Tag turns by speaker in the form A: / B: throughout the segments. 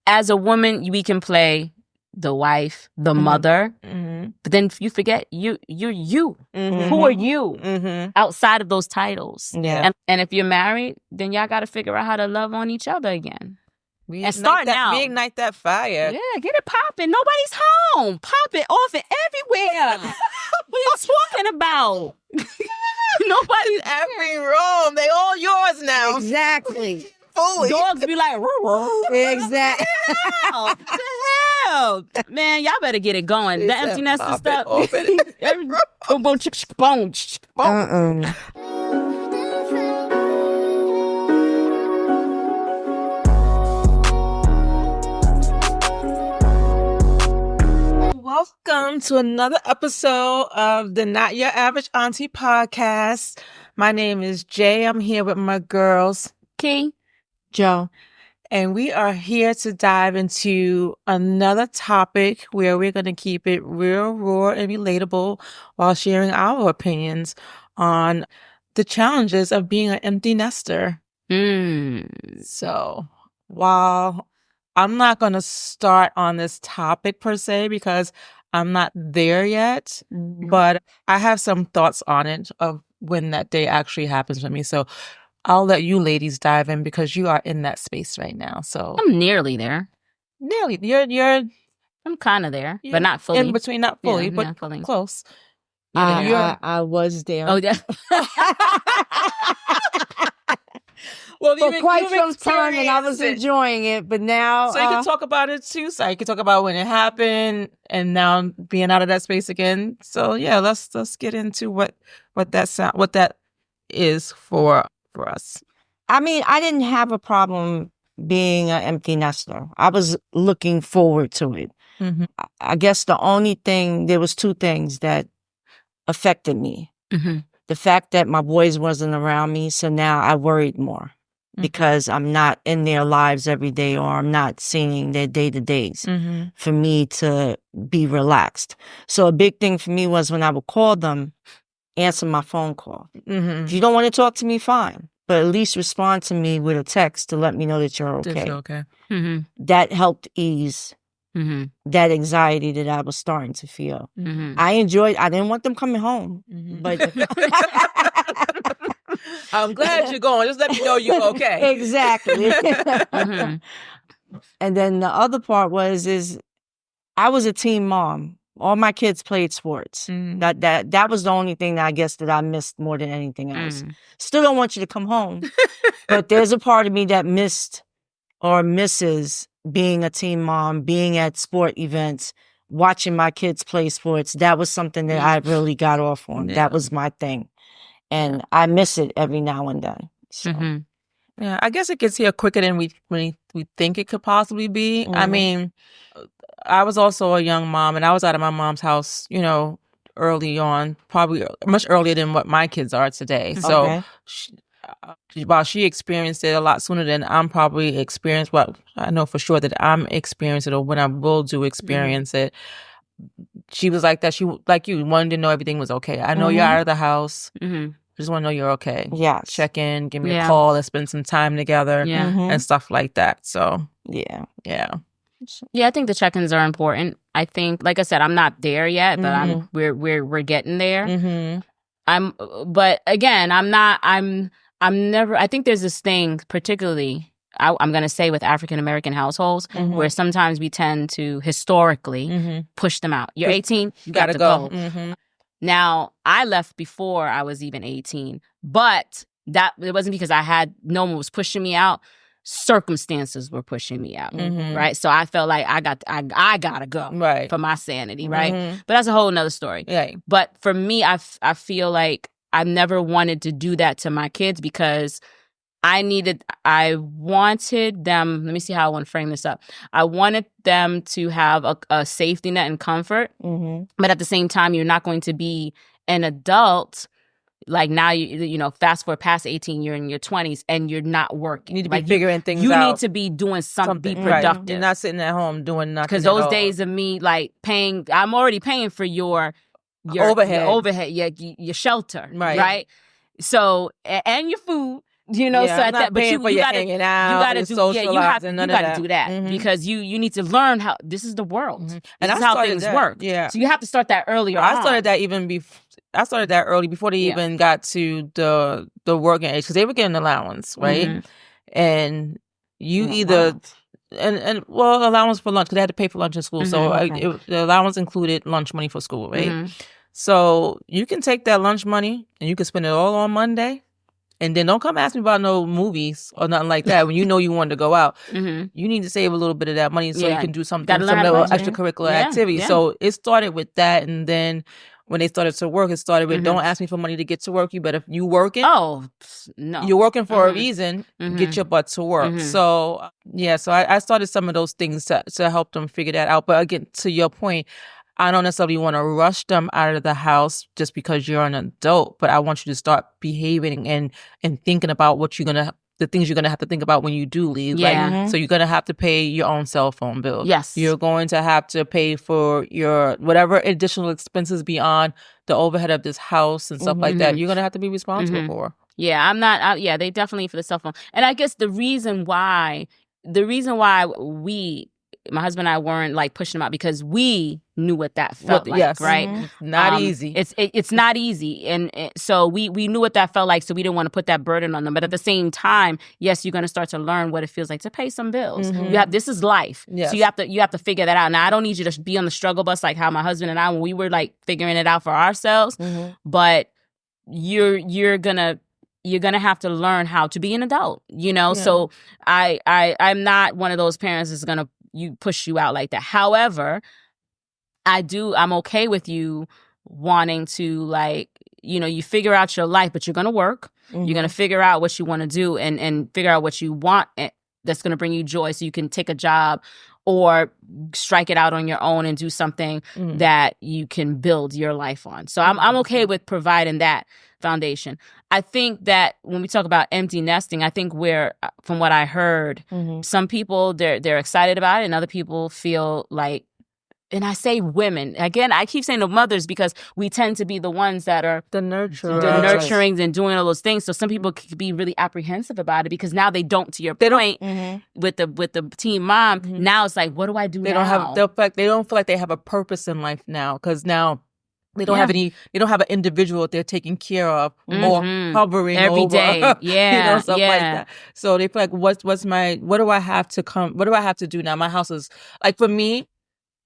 A: as a woman, we can play the wife, the mother, but then you forget you're you. Who are you outside of those titles?
B: Yeah.
A: And if you're married, then y'all got to figure out how to love on each other again. And start now.
B: Reignite that fire.
A: Yeah, get it popping. Nobody's home. Pop it off it everywhere. What are you talking about? Nobody's
B: every room. They all yours now.
C: Exactly.
B: Fully.
A: Dogs be like,
C: Exactly.
A: what the hell? Man, y'all better get it going. The empty nester stuff. Boom, boom, chick, chick, boom, chick, boom.
B: Welcome to another episode of the Not Your Average Auntie podcast. My name is Jay. I'm here with my girls,
A: Key,
C: Joe.
B: And we are here to dive into another topic where we're going to keep it real, raw, and relatable while sharing our opinions on the challenges of being an empty nester. So while I'm not going to start on this topic per se because I'm not there yet, but I have some thoughts on it of when that day actually happens for me. So I'll let you ladies dive in because you are in that space right now. So
A: I'm nearly there.
B: Nearly. You're
A: I'm kind of there, but not fully.
B: In between, not fully,
A: Yeah,
B: but
A: not fully.
B: close.
C: I was there.
A: Oh, yeah.
B: Well,
C: for quite some time, and I was enjoying it, but now...
B: So you can talk about it too. So you can talk about when it happened and now being out of that space again. So yeah, let's get into what that is for us.
C: I mean, I didn't have a problem being an empty nester. I was looking forward to it. I guess there was two things that affected me. The fact that my boys wasn't around me, so now I worried more because I'm not in their lives every day or I'm not seeing their day-to-days for me to be relaxed. So a big thing for me was when I would call them, answer my phone call. If you don't want to talk to me, fine. But at least respond to me with a text to let me know that you're okay.
B: Okay.
C: That helped ease that anxiety that I was starting to feel. I didn't want them coming home. But
B: I'm glad you're going. Just let me know you're okay.
C: Exactly. And then the other part is I was a teen mom. All my kids played sports. That was the only thing that I guess that I missed more than anything else. Still don't want you to come home. But there's a part of me that missed or misses being a teen mom, being at sport events, watching my kids play sports. That was something that I really got off on. That was my thing. And I miss it every now and then. So.
B: Yeah, I guess it gets here quicker than we think it could possibly be. I mean, I was also a young mom, and I was out of my mom's house, early on, probably much earlier than what my kids are today. So while she experienced it a lot sooner than I'm probably experienced, I know for sure that I'm experiencing it or when I will do experience it. She was like that. She, like you, wanted to know everything was okay. I know you're out of the house. Just want to know you're okay.
C: Yeah.
B: Check in, give me a call, let's spend some time together and stuff like that. So, yeah.
A: Yeah, I think the check-ins are important. I think, like I said, I'm not there yet, but we're getting there. But again, I'm never, I think there's this thing, particularly, I'm going to say with African-American households, where sometimes we tend to historically push them out. You're 18, you got to go. Now, I left before I was even 18, but it wasn't because no one was pushing me out. Circumstances were pushing me out, right? So I felt like I gotta go for my sanity, right? But that's a whole nother story. But for me, I feel like I never wanted to do that to my kids because I wanted them, let me see how I want to frame this up. I wanted them to have a safety net and comfort, but at the same time, you're not going to be an adult. Like now, you fast forward past 18, you're in your 20s and you're not working.
B: You need to be figuring things out.
A: You need to be doing something, be productive.
B: Right. You're not sitting at home doing nothing.
A: Because those days of me like paying, I'm already paying for your overhead, your shelter, right? So, and your food. You know,
B: Yeah,
A: so
B: I'm
A: at
B: not
A: that, but
B: paying
A: you
B: for your
A: gotta,
B: hanging out,
A: you gotta
B: your
A: do, yeah, you
B: socializing, none of
A: gotta
B: that.
A: do that because you need to learn how this is the world.
B: And
A: This
B: I
A: is how
B: started
A: things
B: that,
A: work.
B: yeah.
A: So you have to start that earlier
B: I
A: on.
B: started that even before. I started that early before they even got to the working age because they were getting allowance, right? And you either and well allowance for lunch because they had to pay for lunch in school, so the allowance included lunch money for school, right? So you can take that lunch money and you can spend it all on Monday, and then don't come ask me about no movies or nothing like that when you know you wanted to go out. You need to save a little bit of that money so you can do some little extracurricular activity. So it started with that, and then when they started to work, it started with don't ask me for money to get to work. You better you working.
A: Oh no,
B: you're working for a reason. Get your butt to work. So so I started some of those things to help them figure that out. But again, to your point, I don't necessarily want to rush them out of the house just because you're an adult, but I want you to start behaving and thinking about what the things you're gonna have to think about when you do leave.
A: Yeah.
B: Like, so you're gonna have to pay your own cell phone bill.
A: Yes.
B: You're going to have to pay for your whatever additional expenses beyond the overhead of this house and stuff like that. You're gonna have to be responsible for.
A: Yeah, I'm not. Yeah, they definitely for the cell phone. And I guess the reason why my husband and I weren't like pushing them out because we knew what that felt like, right?
B: Not easy.
A: It's not easy, and so we knew what that felt like, so we didn't want to put that burden on them. But at the same time, yes, you're going to start to learn what it feels like to pay some bills. This is life, so you have to figure that out. Now, I don't need you to be on the struggle bus like how my husband and I when we were like figuring it out for ourselves, but you're gonna have to learn how to be an adult, you know? Yeah. So I'm not one of those parents that's gonna push you out like that. However, I'm okay with you wanting to, like, you know, you figure out your life, but you're gonna work. You're gonna figure out what you want to do and figure out what you want that's gonna bring you joy so you can take a job or strike it out on your own and do something that you can build your life on. So I'm okay with providing that foundation. I think that when we talk about empty nesting, I think from what I heard, some people they're excited about it, and other people feel like, and I say women again. I keep saying the mothers because we tend to be the ones that are the nurturings and doing all those things. So some people could be really apprehensive about it because now they don't. To your point, with the teen mom, now it's like, what do I do? They
B: don't feel like they have a purpose in life now because now. They don't have they don't have an individual that they're taking care of or hovering
A: every
B: over.
A: day. Yeah.
B: Stuff like that. So they feel like, what do I have to do now? My house is like, for me,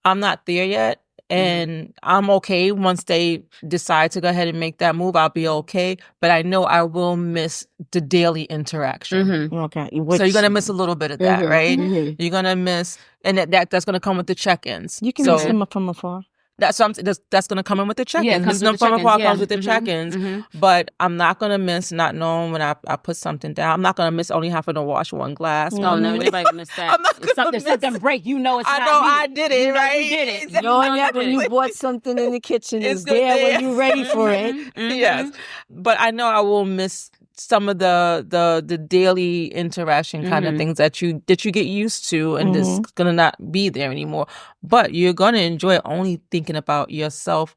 B: I'm not there yet. And I'm okay once they decide to go ahead and make that move. I'll be okay. But I know I will miss the daily interaction.
C: Okay.
B: So you're going to miss a little bit of that, right? You're going to miss, and that's going to come with the check-ins.
C: You can miss them from afar.
B: That's going to come in with the check-ins. Comes with the check-ins. But I'm not going to miss not knowing when I put something down. I'm not going to miss only having to wash one glass.
A: No, nobody miss that. I'm not going to miss something break. You know it's not me.
B: I did it, right?
A: You did it.
C: Knowing that when you bought something in the kitchen is there when you're ready for it.
B: Yes. But I know I will miss some of the daily interaction kind of things that you get used to, and it's gonna not be there anymore. But you're gonna enjoy only thinking about yourself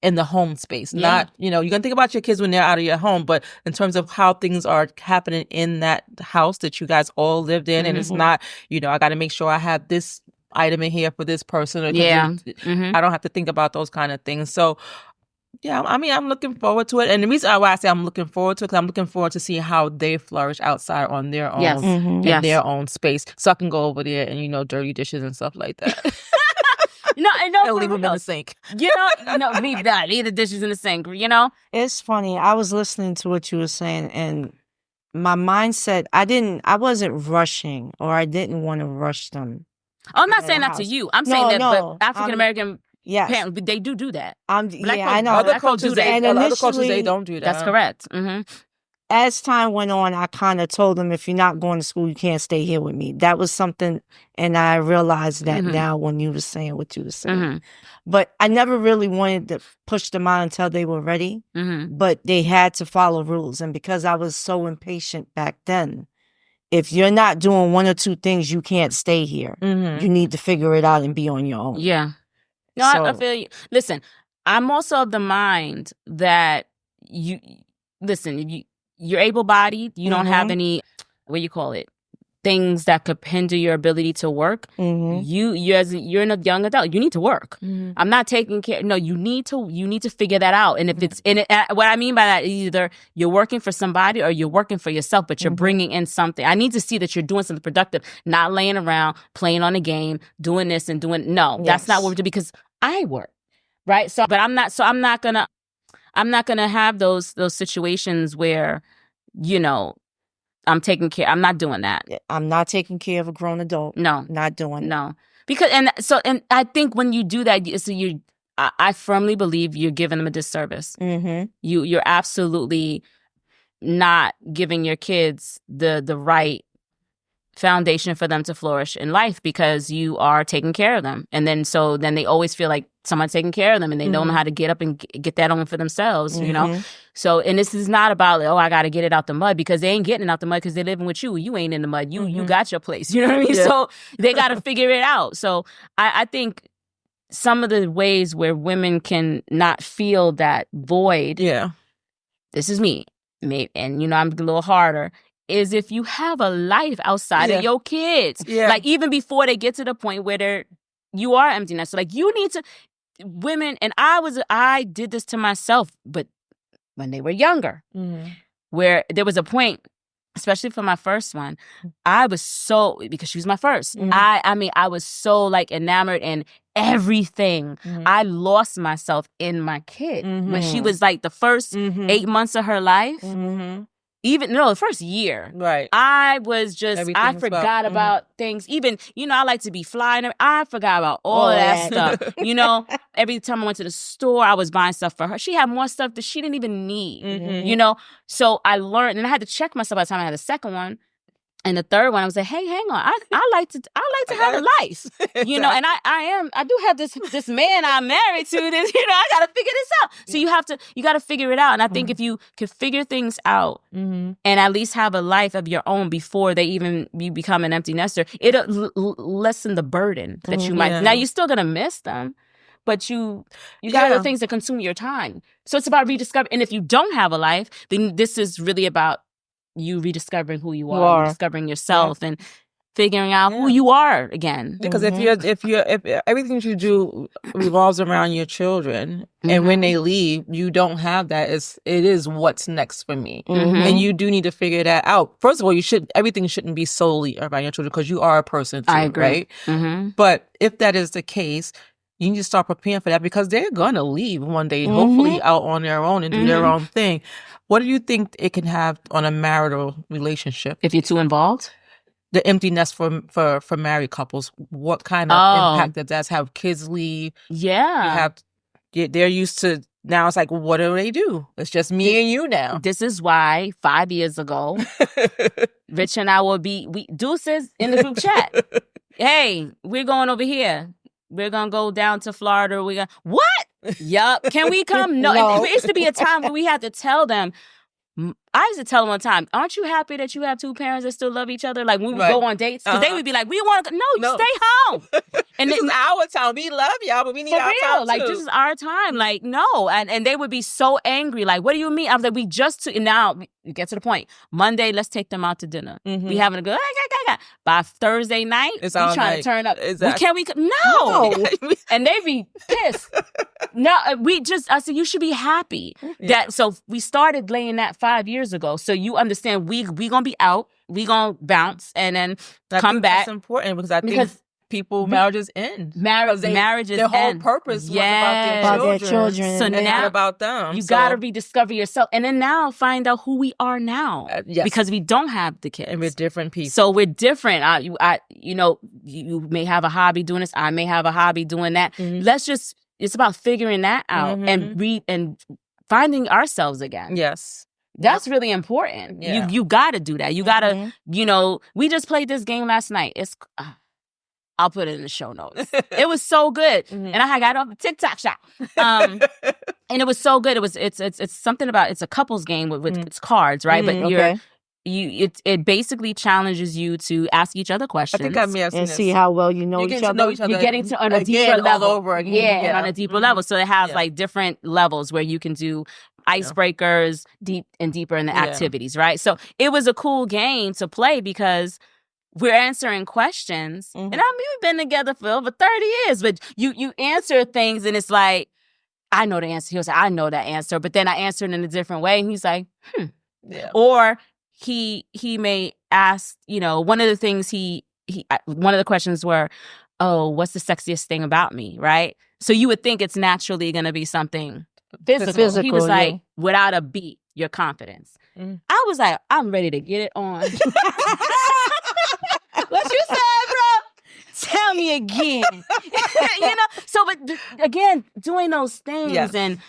B: in the home space. Not, you're gonna think about your kids when they're out of your home, but in terms of how things are happening in that house that you guys all lived in, and it's not, I got to make sure I have this item in here for this person. Or I don't have to think about those kind of things. So. Yeah, I mean, I'm looking forward to it. And the reason why I say I'm looking forward to it, because I'm looking forward to seeing how they flourish outside on their own, in their own space. So I can go over there and, dirty dishes and stuff like that.
A: I know.
B: And leave them in the sink.
A: Leave that. Leave the dishes in the sink,
C: It's funny. I was listening to what you were saying, and my mindset, I wasn't rushing, or I didn't want to rush them.
A: I'm not saying that to you. I'm saying that but African-American...
C: Yes,
A: parents, they do that.
C: I know.
B: Other cultures, they don't do that.
A: That's correct.
C: As time went on, I kind of told them, if you're not going to school, you can't stay here with me. That was something, and I realized that now when you were saying what you were saying. But I never really wanted to push them out until they were ready. But they had to follow rules, and because I was so impatient back then, if you're not doing one or two things, you can't stay here. You need to figure it out and be on your own.
A: Yeah. No, I feel you. Listen, I'm also of the mind that you're able-bodied. You don't have any, what do you call it? Things that could hinder your ability to work. You're a young adult. You need to work. I'm not taking care. No, you need to figure that out. And if it's in it, what I mean by that is either you're working for somebody or you're working for yourself, but you're bringing in something. I need to see that you're doing something productive, not laying around playing on a game, doing this and doing. No, that's not what we're doing because I work, right? So, but I'm not gonna have those situations where, you know, I'm taking care. I'm not doing that.
C: I'm not taking care of a grown adult.
A: No,
C: not doing it.
A: No, because and I think when you do that, I firmly believe you're giving them a disservice. You're absolutely not giving your kids the right foundation for them to flourish in life because you are taking care of them, and then they always feel like someone's taking care of them, and they don't know how to get up and get that on for themselves. You know. So, and this is not about, like, oh, I got to get it out the mud, because they ain't getting it out the mud because they're living with you. You ain't in the mud. You got your place. You know what I mean? Yeah. So they got to figure it out. So I think some of the ways where women can not feel that void. Yeah. This is me. And, you know, I'm a little harder. Is if you have a life outside of your kids. Yeah. Like, even before they get to the point where you are empty nester. So, like, you need to, women, and I did this to myself, but when they were younger, where there was a point, especially for my first one, I was so, because she was my first, I mean, I was so, like, enamored in everything. I lost myself in my kid. When she was, like, the first 8 months of her life, the first year. Right. I was just, I forgot about things. Even, you know, I like to be flying. I forgot about all that stuff. You know, every time I went to the store, I was buying stuff for her. She had more stuff that she didn't even need, you know? So I learned, and I had to check myself by the time I had the second one. And the third one, I was like, hey, hang on. I like to have a life, you know, and I do have this man I'm married to, this, you know, I got to figure this out. So you got to figure it out. And I think if you can figure things out and at least have a life of your own before you become an empty nester, it'll lessen the burden that you might. Now, you're still going to miss them, but you got other things that consume your time. So it's about rediscovering. And if you don't have a life, then this is really about you rediscovering who you are, rediscovering yourself, and figuring out who you are again. Because if everything you do revolves around your children, and when they leave, you don't have that. It is what's next for me, and you do need to figure that out. First of all, everything shouldn't be solely around your children, because you are a person too, I agree. Right? But if that is the case, you need to start preparing for that, because they're gonna leave one day, hopefully out on their own and do their own thing. What do you think it can have on a marital relationship? If you're too involved? The empty nest for married couples. What kind of impact does that have? Kids leave. Yeah. They're used to, now it's like, what do they do? It's just me and you now. This is why 5 years ago, Rich and I will be deuces in the group chat. Hey, we're going over here. We're going to go down to Florida. What? Yup. Can we come? No. And there used to be a time where we had to tell them. I used to tell them one time, aren't you happy that you have two parents that still love each other? Like, when we would go on dates, because they would be like, we want to go. No, stay home. And this is our time. We love y'all, but we need our time too. Like, this is our time. Like, no. And they would be so angry. Like, what do you mean? I was like, and now we get to the point. Monday, let's take them out to dinner. We having a good, by Thursday night, we trying to turn up. Exactly. Can we? No. And they be pissed. No, I said, you should be happy. That. So we started laying that 5 years ago. So you understand, we gonna be out, we gonna bounce, and then come back. That's important, because I think marriages end. Marriages end. Their whole purpose was about their children. So now not about them. You gotta rediscover yourself, and then now find out who we are now. Yes. Because we don't have the kids, and we're different people. So we're different. You know, you may have a hobby doing this. I may have a hobby doing that. It's about figuring that out and finding ourselves again. Yes. That's really important. Yeah. You got to do that. You got to, you know, we just played this game last night. I'll put it in the show notes. It was so good. And I got off the TikTok shop. And it was so good. It's something about, it's a couples game with it's cards, right? But it basically challenges you to ask each other questions. I think I may have seen this. See how well you know each other. You're getting to on a deeper level. All over again. Yeah, on a deeper level. So it has like different levels where you can do icebreakers, deep and deeper in the activities, right? So it was a cool game to play because we're answering questions. And we've been together for over 30 years, but you answer things and it's like, I know the answer. He'll say, I know that answer. But then I answered in a different way. And he's like, Yeah. Or he may ask, one of the things one of the questions were, oh, what's the sexiest thing about me, right? So you would think it's naturally going to be something physical. He was like, without a beat, your confidence. I was like, I'm ready to get it on. What you said, bro? Tell me again. So, but again, doing those things and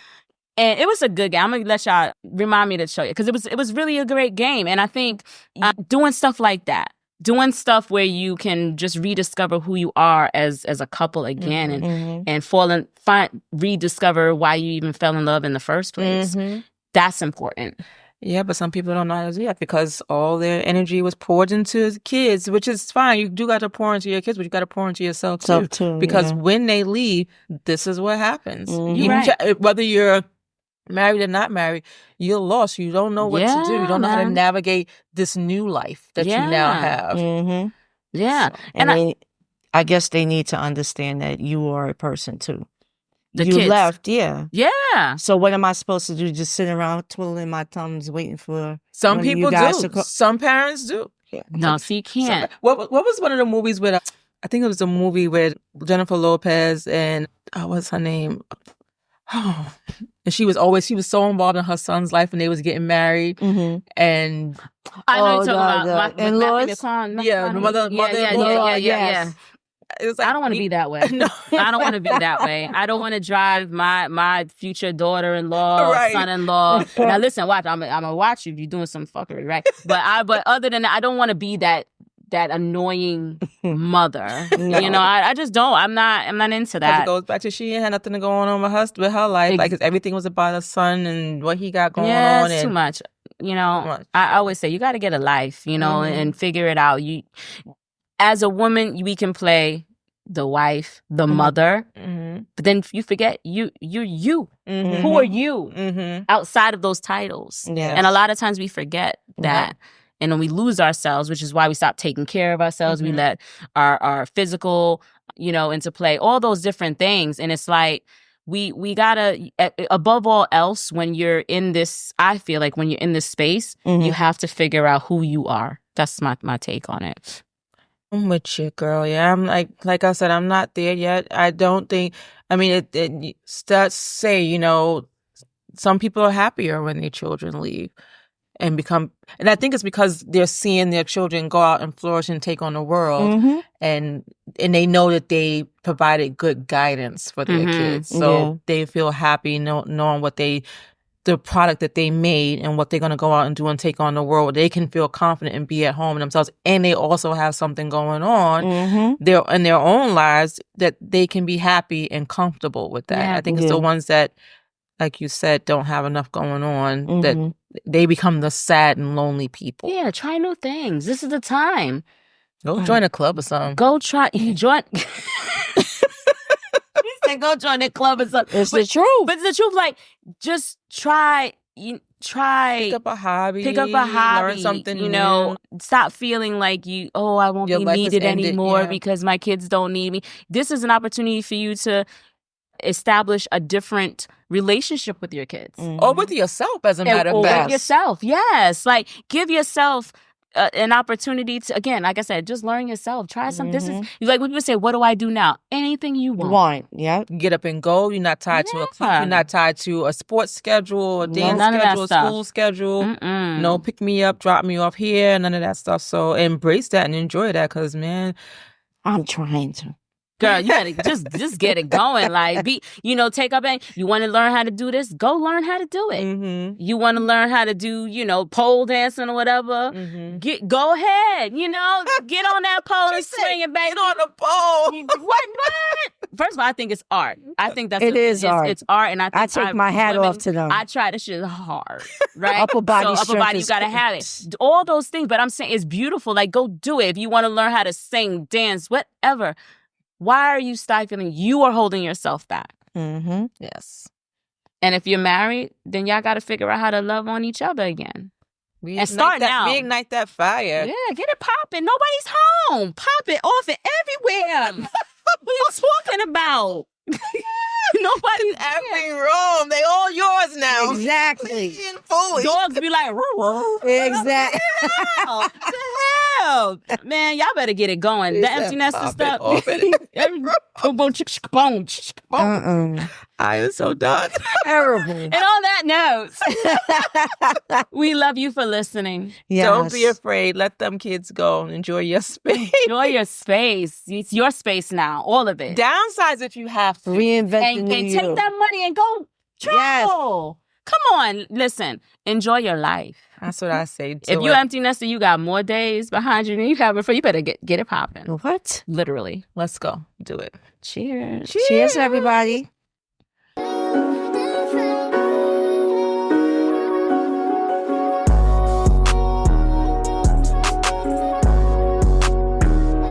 A: it was a good game. I'm gonna let y'all remind me to show you because it was really a great game. And I think doing stuff like that, doing stuff where you can just rediscover who you are as a couple again, and rediscover why you even fell in love in the first place. That's important.
B: Yeah, but some people don't know how to do that because all their energy was poured into kids, which is fine. You do got to pour into your kids, but you got to pour into yourself too. Because when they leave, this is what happens. Whether you're married or not married, you're lost. You don't know what to do. You don't know how to navigate this new life that you now have.
A: Yeah.
C: So, and I guess they need to understand that you are a person too.
A: The
C: you
A: kids.
C: left, yeah.
A: So
C: what am I supposed to do? Just sit around twiddling my thumbs waiting for
B: some people do. Some parents do.
A: Yeah. No, so you can't.
B: What was one of the movies with? I think it was a movie with Jennifer Lopez and what's her name? Oh, and she was so involved in her son's life when they was getting married. And
A: I know you're talking about
B: the mother.
A: Yeah. It was like, I don't want to be that way. No. I don't want to be that way. I don't want to drive my future daughter-in-law, son-in-law. Now listen, watch. I'm gonna watch you if you're doing some fuckery, right? But other than that, I don't want to be that annoying mother. No. I just don't. I'm not into that.
B: It goes back to she had nothing going on with her life. Like everything was about her son and what he got going on.
A: Yeah, it's too much. I always say you got to get a life. And figure it out. As a woman, we can play the wife, the mother, but then you forget you're you. Who are you outside of those titles? Yes. And a lot of times we forget that. And then we lose ourselves, which is why we stop taking care of ourselves. We let our physical, into play, all those different things. And it's like, we gotta, above all else, when you're in this, I feel like when you're in this space, you have to figure out who you are. That's my take on it.
B: I'm with you, girl. Yeah, I'm like I said, I'm not there yet. I don't think. I mean, it stats say, some people are happier when their children leave and become. And I think it's because they're seeing their children go out and flourish and take on the world, and they know that they provided good guidance for their kids, so they feel happy knowing what the product that they made and what they're going to go out and do and take on the world. They can feel confident and be at home in themselves. And they also have something going on in their own lives that they can be happy and comfortable with that. I think it's the ones that, like you said, don't have enough going on that they become the sad and lonely people.
A: Yeah, try new things. This is the time.
B: Go join a club or something.
A: Go join. Go join a club or something.
C: It's the truth.
A: But it's the truth. Like, just try. Pick
B: up a hobby.
A: Learn
B: something
A: new. Stop feeling like I won't be needed anymore because my kids don't need me. This is an opportunity for you to establish a different relationship with your kids.
B: Or with yourself, as a matter of fact.
A: With yourself, yes. Like, give yourself an opportunity to, again, like I said, just learn yourself. Try something. This is like when people say, "What do I do now?" Anything you want.
C: Yeah.
B: Get up and go. You're not tied to a club. You're not tied to a sports schedule, a dance schedule, a school schedule. No, pick me up, drop me off here. None of that stuff. So embrace that and enjoy that, because man,
C: I'm trying to.
A: Girl, you gotta just get it going. Like, take up and you want to learn how to do this, go learn how to do it. You want to learn how to do, pole dancing or whatever, go ahead, get on that pole and swing it back.
B: Get on the pole.
A: What? First of all, I think it's art. I think
C: it is art.
A: It's art, and I
C: take my hat off to them.
A: I try. This shit is hard, right?
C: Upper body
A: you gotta have it. All those things, but I'm saying it's beautiful. Like, go do it. If you want to learn how to sing, dance, whatever. Why are you stifling? You are holding yourself back.
B: Yes.
A: And if you're married, then y'all got to figure out how to love on each other again. And start now.
B: Reignite that fire.
A: Yeah, get it popping. Nobody's home. Pop it off it everywhere. What are you talking about? Nobody's
B: every room. They all yours now.
C: Exactly.
A: Dogs be like,
C: exactly.
A: What the hell? Man, y'all better get it going. The empty nest and stuff.
B: I am so done.
C: Terrible.
A: And on that note, we love you for listening.
C: Yes.
B: Don't be afraid. Let them kids go. Enjoy your space.
A: Enjoy your space. It's your space now. All of it.
B: Downsize if you have to.
C: Reinvent
A: And
C: the new
A: take
C: you.
A: that money and go travel.
C: Yes.
A: Come on. Listen. Enjoy your life.
B: That's what I say.
A: If you empty nester, you got more days behind you than you have before. You better get it popping.
C: What?
A: Literally.
B: Let's go. Do it.
A: Cheers.
C: Cheers, everybody.